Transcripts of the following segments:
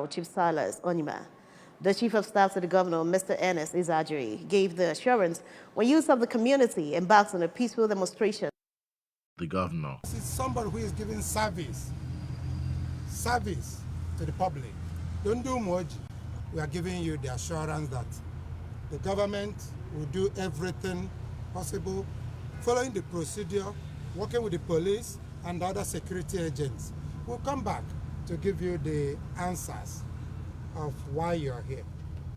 Chief Silas Onyema. The Chief of Staff to the Governor, Mr. Ernest Izajiri, gave the assurance when youth of the community embarked on a peaceful demonstration. The governor. This is somebody who is giving service to the public. Don't do much. We are giving you the assurance that the government will do everything possible, following the procedure, working with the police and other security agents. We'll come back to give you the answers of why you are here.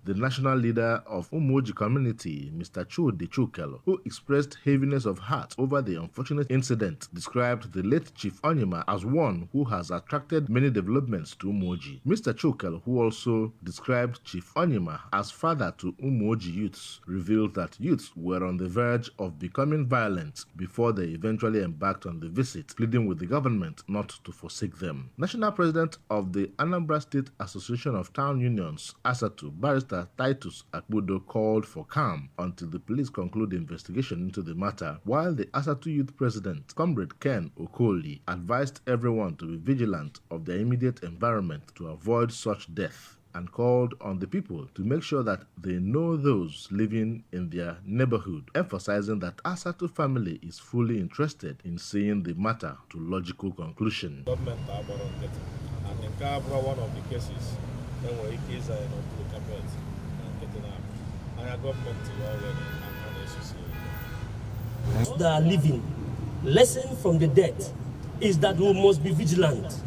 The national leader of Umoji community, Mr. Chude Chukelo, who expressed heaviness of heart over the unfortunate incident, described the late Chief Onyema as one who has attracted many developments to Umoji. Mr. Chukelo, who also described Chief Onyema as father to Umoji youths, revealed that youths were on the verge of becoming violent before they eventually embarked on the visit, pleading with the government not to forsake them. National President of the Anambra State Association of Town Unions, ASATU, Barrister Titus Akbudo, called for calm until the police conclude the investigation into the matter, while the ASATU Youth President, Comrade Ken Okoli, advised everyone to be vigilant of their immediate environment to avoid such death, and called on the people to make sure that they know those living in their neighborhood, emphasizing that ASATU family is fully interested in seeing the matter to logical conclusion. Government and in Cabra, one of the cases, then we case are not to campaigns and getting up. And our government already and that are living. Lesson from the death is that we must be vigilant.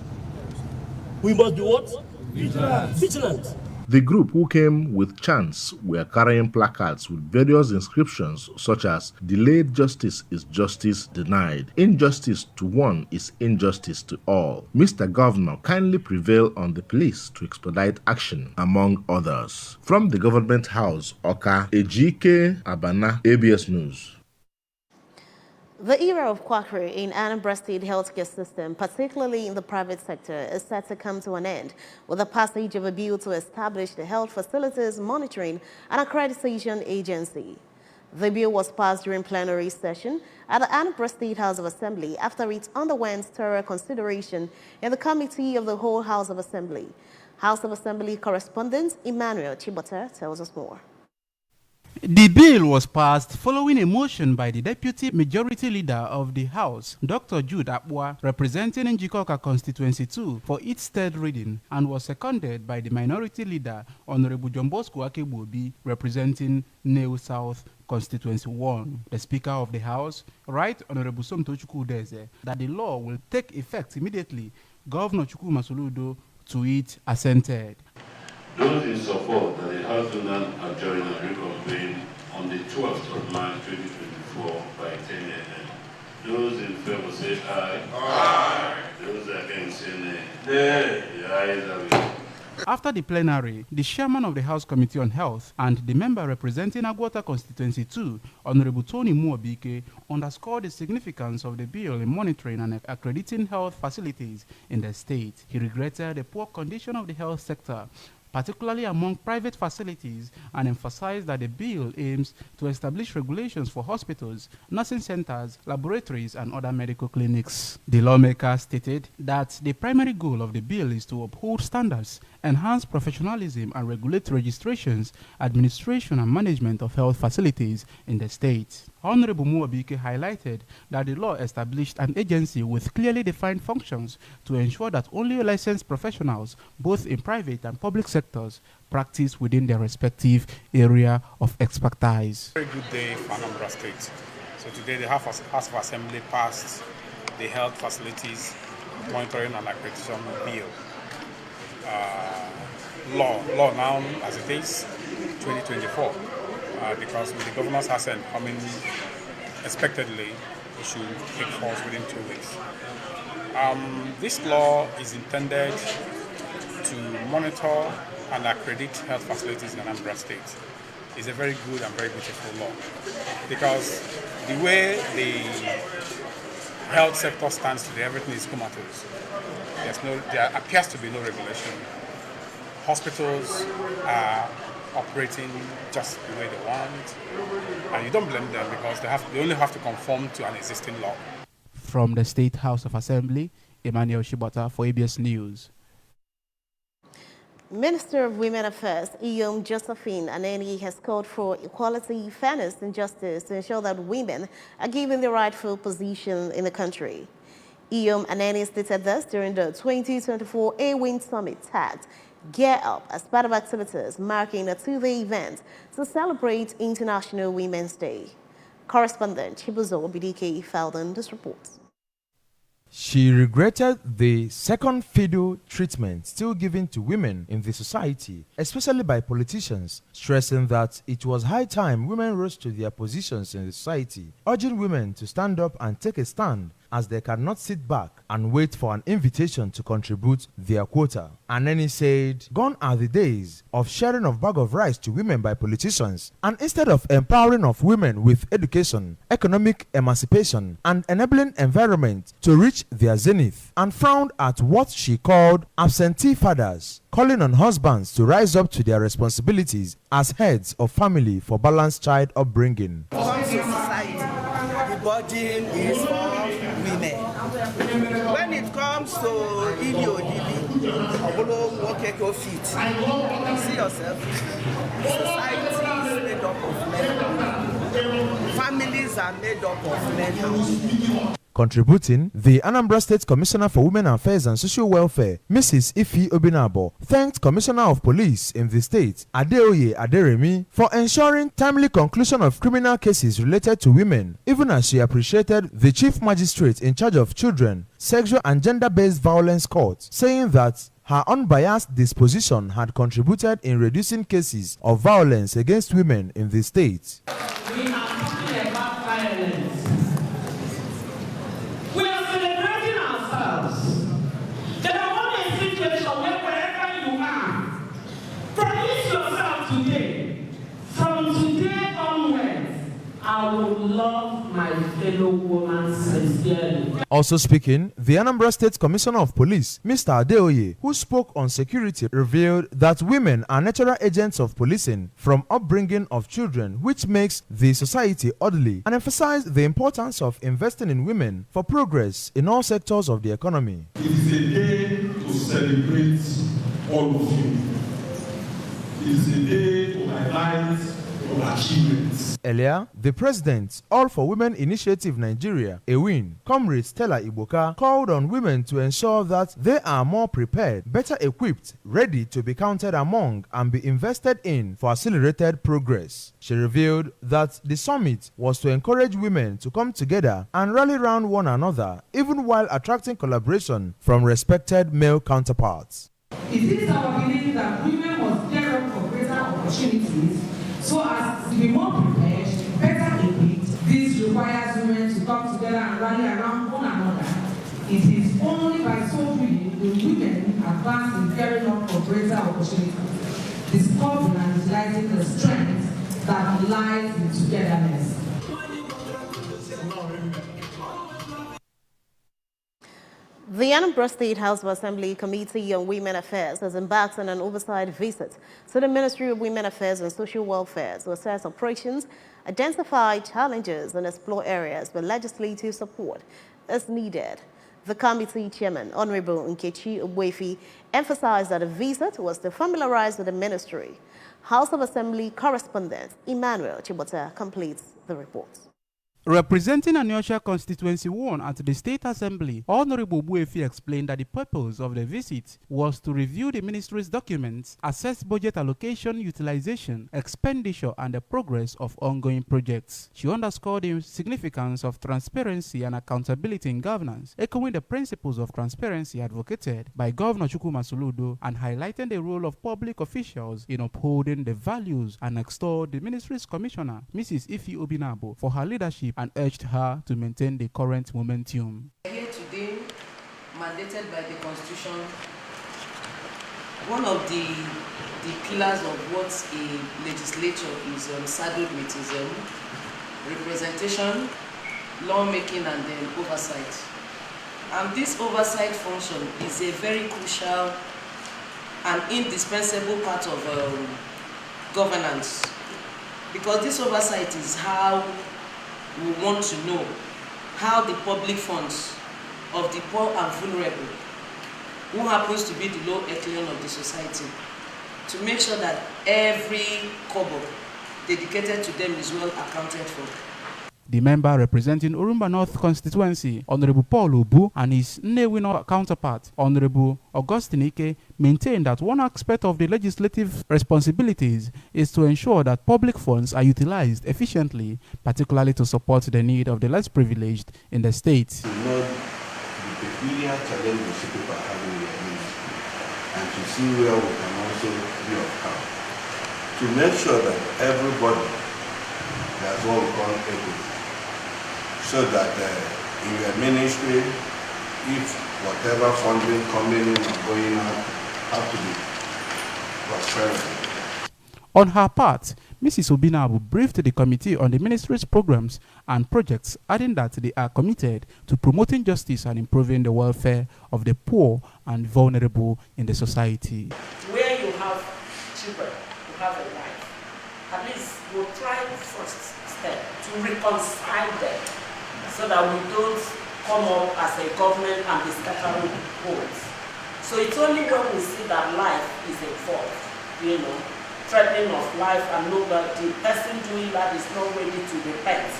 We must be what? Vigilant. The group who came with chants were carrying placards with various inscriptions such as "Delayed justice is justice denied. Injustice to one is injustice to all. Mr. Governor, kindly prevail on the police to expedite action," among others. From the Government House, Oka, Ejike Abana, ABS News. The era of quackery in Anambra State healthcare system, particularly in the private sector, is set to come to an end with the passage of a bill to establish the Health Facilities Monitoring and Accreditation Agency. The bill was passed during plenary session at the Anambra State House of Assembly after it underwent thorough consideration in the Committee of the whole House of Assembly. House of Assembly correspondent Emmanuel Chibota tells us more. The bill was passed following a motion by the Deputy Majority Leader of the House, Dr. Jude Apua, representing Njikoka Constituency 2, for its third reading, and was seconded by the Minority Leader, Honorable John Bosco Akebobi, representing Neo South Constituency 1. The Speaker of the House, Right Honorable Somto Chukudeze, that the law will take effect immediately. Governor Chukuma Soludo to it assented. Those in support that the House do not adjourn and reconvene on the 12th of March 2024 by 10 a.m. Those in favor say aye. Aye. Those against say nay. Nay. The ayes have it. After the plenary, the chairman of the House Committee on Health and the member representing Agwata Constituency 2, Honorable Tony Muobike, underscored the significance of the bill in monitoring and accrediting health facilities in the state. He regretted the poor condition of the health sector, particularly among private facilities, and emphasized that the bill aims to establish regulations for hospitals, nursing centers, laboratories, and other medical clinics. The lawmaker stated that the primary goal of the bill is to uphold standards, enhance professionalism, and regulate registrations, administration, and management of health facilities in the state. Honorable Muobike highlighted that the law established an agency with clearly defined functions to ensure that only licensed professionals, both in private and public sectors, practice within their respective area of expertise. Very good day for Anambra State. So today the House of Assembly passed the Health Facilities Monitoring and Accreditation Bill. Law now as it is, 2024. Because with the governor's assent coming expectedly, it should take force within 2 weeks. This law is intended to monitor and accredit health facilities in Anambra State. It's a very good and very beautiful law because the way the health sector stands today, everything is comatose. There appears to be no regulation. Hospitals are operating just the way they want, and you don't blame them because they only have to conform to an existing law. From the State House of Assembly, Emmanuel Chibota for ABS News. Minister of Women Affairs, Iyom Josephine Aneni, has called for equality, fairness, and justice to ensure that women are given the rightful position in the country. Iyom Aneni stated this during the 2024 AWIN Summit tagged Gear Up as part of activities marking a two-day event to celebrate International Women's Day. Correspondent Chibuzo Bidike filed on this report. She regretted the second fiddle treatment still given to women in the society, especially by politicians, stressing that it was high time women rose to their positions in the society, urging women to stand up and take a stand as they cannot sit back and wait for an invitation to contribute their quota. Aneni said, gone are the days of sharing of bag of rice to women by politicians, and instead of empowering of women with education, economic emancipation, and enabling environment to reach their zenith, and frowned at what she called absentee fathers, calling on husbands to rise up to their responsibilities as heads of family for balanced child upbringing. The burden is for women. When it comes to fit, see yourself. Society is made up of men. Families are made up of men and women. Contributing, the Anambra State Commissioner for Women Affairs and Social Welfare, Mrs. Ifi Obinabo, thanked Commissioner of Police in the state, Adeoye Aderemi, for ensuring timely conclusion of criminal cases related to women, even as she appreciated the Chief Magistrate in charge of Children, Sexual and Gender-Based Violence Court, saying that her unbiased disposition had contributed in reducing cases of violence against women in the state. We are talking about violence. We are celebrating ourselves. There are only situations where wherever you are, promise yourself today, from today onwards, I will love my fellow woman sincerely. Also speaking, the Anambra State Commissioner of Police, Mr. Adeoye, who spoke on security, revealed that women are natural agents of policing from upbringing of children, which makes the society orderly, and emphasized the importance of investing in women for progress in all sectors of the economy. It is a day to celebrate all of you. It is a day to highlight your achievements. Earlier, the President, All for Women Initiative Nigeria, AWIN, Comrade Stella Iboka, called on women to ensure that they are more prepared, better equipped, ready to be counted among and be invested in for accelerated progress. She revealed that the summit was to encourage women to come together and rally around one another, even while attracting collaboration from respected male counterparts. It is our belief that women must gear up for greater opportunities so as to be more prepared, better equipped. This requires women to come together and rally around one another. It is only by so doing will women advance in gearing up for greater opportunities, discovering and utilizing the strength that lies in togetherness. The Anambra State House of Assembly Committee on Women Affairs has embarked on an oversight visit to the Ministry of Women Affairs and Social Welfare to assess operations, identify challenges, and explore areas where legislative support is needed. The committee chairman, Honorable Nkechi Ogbuefi, emphasized that the visit was to familiarize with the ministry. House of Assembly correspondent Emmanuel Chibota completes the report. Representing Anyosha Constituency 1 at the State Assembly, Honorable Ogbuefi explained that the purpose of the visit was to review the ministry's documents, assess budget allocation, utilization, expenditure, and the progress of ongoing projects. She underscored the significance of transparency and accountability in governance, echoing the principles of transparency advocated by Governor Chukwuma Soludo, and highlighting the role of public officials in upholding the values, and extolled the ministry's commissioner, Mrs. Ifi Obinabo, for her leadership and urged her to maintain the current momentum. Here today, mandated by the Constitution, one of the pillars of what a legislature is saddled with is representation, lawmaking, and then oversight. And this oversight function is a very crucial and indispensable part of governance, because this oversight is how we want to know how the public funds of the poor and vulnerable, who happens to be the low echelon of the society, to make sure that every kobo dedicated to them is well accounted for. The member representing Urumba North constituency, Honorable Paul Obu, and his Nnewi North counterpart, Honorable Augustine Ike, maintained that one aspect of the legislative responsibilities is to ensure that public funds are utilized efficiently, particularly to support the need of the less privileged in the state. To know the peculiar challenges people are having in their ministry, and to see where we can also be of help. To make sure that everybody has what we call equity. So that in your ministry, if whatever funding coming in or going out have to be prosperity. On her part, Mrs. Obinabu briefed the committee on the ministry's programs and projects, adding that they are committed to promoting justice and improving the welfare of the poor and vulnerable in the society. Where you have children, you have a life, at least we'll try first step to reconcile them, so that we don't come up as a government and be scattering votes. So it's only when we see that life is involved, threatening of life, and know that the person doing that is not ready to repent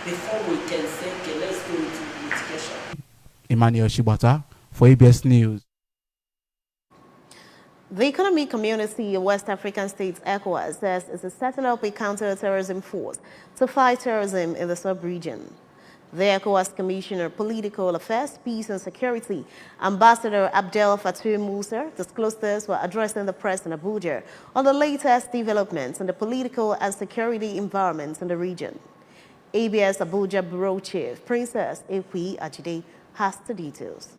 before we can say, okay, let's go into litigation. Emmanuel Shibata for ABS News. The Economic Community of West African States, ECOWAS, says it's setting up a counter-terrorism force to fight terrorism in the sub-region. The ECOWAS Commissioner Political Affairs, Peace and Security, Ambassador Abdel Fattah Musa, disclosed this while addressing the press in Abuja on the latest developments in the political and security environments in the region. ABS Abuja Bureau Chief Princess Ekwi Ajide has the details.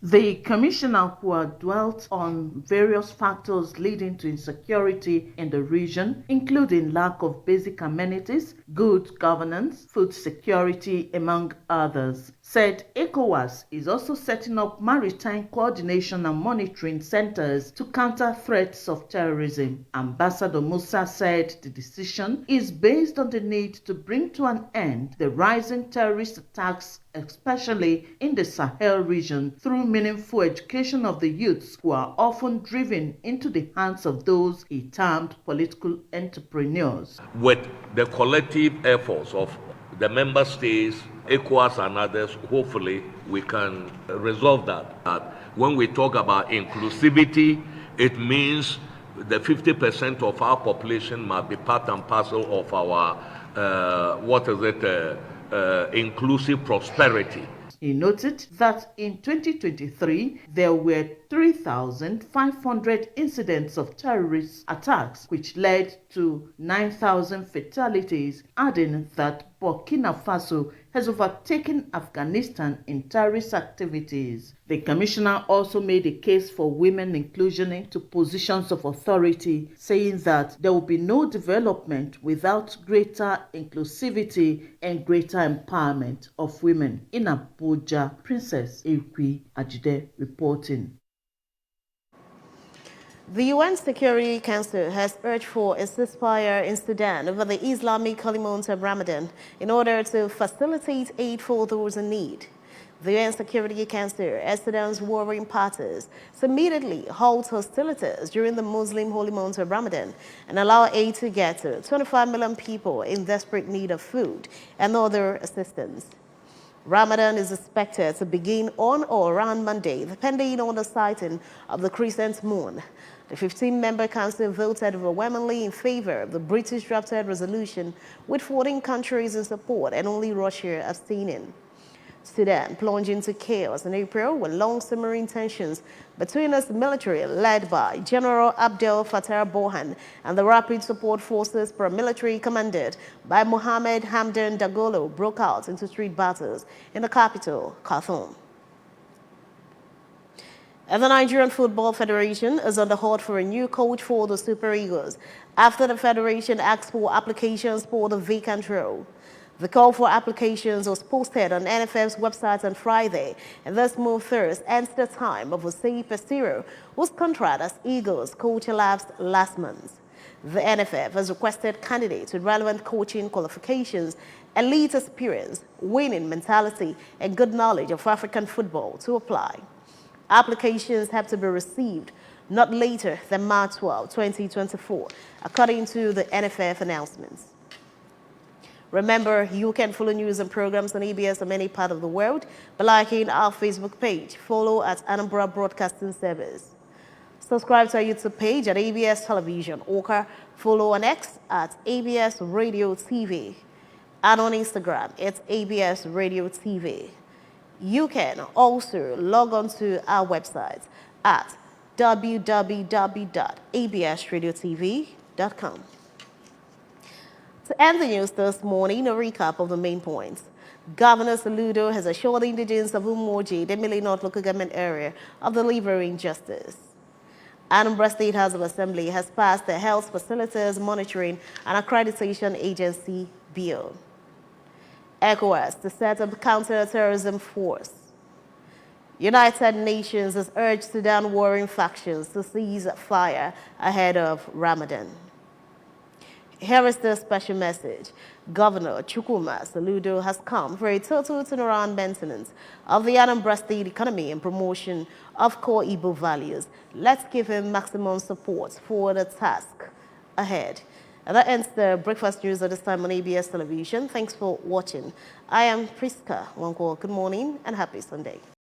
The commissioner, who had dwelt on various factors leading to insecurity in the region, including lack of basic amenities, good governance, food security, among others, said ECOWAS is also setting up maritime coordination and monitoring centers to counter threats of terrorism. Ambassador Musa said the decision is based on the need to bring to an end the rising terrorist attacks, especially in the Sahel region, through meaningful education of the youths who are often driven into the hands of those he termed political entrepreneurs. With the collective efforts of the member states, ECOWAS and others, hopefully we can resolve that. When we talk about inclusivity, it means the 50% of our population must be part and parcel of our, inclusive prosperity. He noted that in 2023, there were 3,500 incidents of terrorist attacks, which led to 9,000 fatalities, adding that Burkina Faso has overtaken Afghanistan in terrorist activities. The commissioner also made a case for women inclusion into positions of authority, saying that there will be no development without greater inclusivity and greater empowerment of women. In Abuja, Princess Ekwi Ajide reporting. The UN Security Council has urged for a ceasefire in Sudan over the Islamic holy month of Ramadan in order to facilitate aid for those in need. The UN Security Council asked Sudan's warring parties to immediately halt hostilities during the Muslim holy month of Ramadan and allow aid to get to 25 million people in desperate need of food and other assistance. Ramadan is expected to begin on or around Monday, depending on the sighting of the crescent moon. The 15-member council voted overwhelmingly in favor of the British drafted resolution, with 14 countries in support and only Russia abstaining. Sudan plunged into chaos in April when long simmering tensions between its military, led by General Abdel Fattah Burhan, and the Rapid Support Forces paramilitary commanded by Mohamed Hamdan Dagalo, broke out into street battles in the capital, Khartoum. And the Nigerian Football Federation is on the hunt for a new coach for the Super Eagles after the federation asked for applications for the vacant role. The call for applications was posted on NFF's website on Friday, and this move Thursday ends the time of Osei Pesiro, whose contract as Eagles coach elapsed last month. The NFF has requested candidates with relevant coaching qualifications, elite experience, winning mentality, and good knowledge of African football to apply. Applications have to be received not later than March 12, 2024, according to the NFF announcements. Remember, you can follow news and programs on ABS from any part of the world by liking our Facebook page. Follow at Anambra Broadcasting Service. Subscribe to our YouTube page at ABS Television, or follow on X at ABS Radio TV. And on Instagram, it's ABS Radio TV. You can also log on to our website at www.absradiotv.com. To end the news this morning, a recap of the main points. Governor Soludo has assured the indigents of Umoji, the Emili North local government area, of delivering justice. Anambra State House of Assembly has passed the Health Facilities Monitoring and Accreditation Agency Bill. ECOWAS to set up counter-terrorism force. United Nations has urged Sudan warring factions to cease fire ahead of Ramadan. Here is the special message. Governor Chukwuma Soludo has come for a total turnaround maintenance of the Anambra State economy and promotion of core Igbo values. Let's give him maximum support for the task ahead. And that ends the breakfast news at this time on ABS Television. Thanks for watching. I am Priska Wankwo. Good morning and happy Sunday.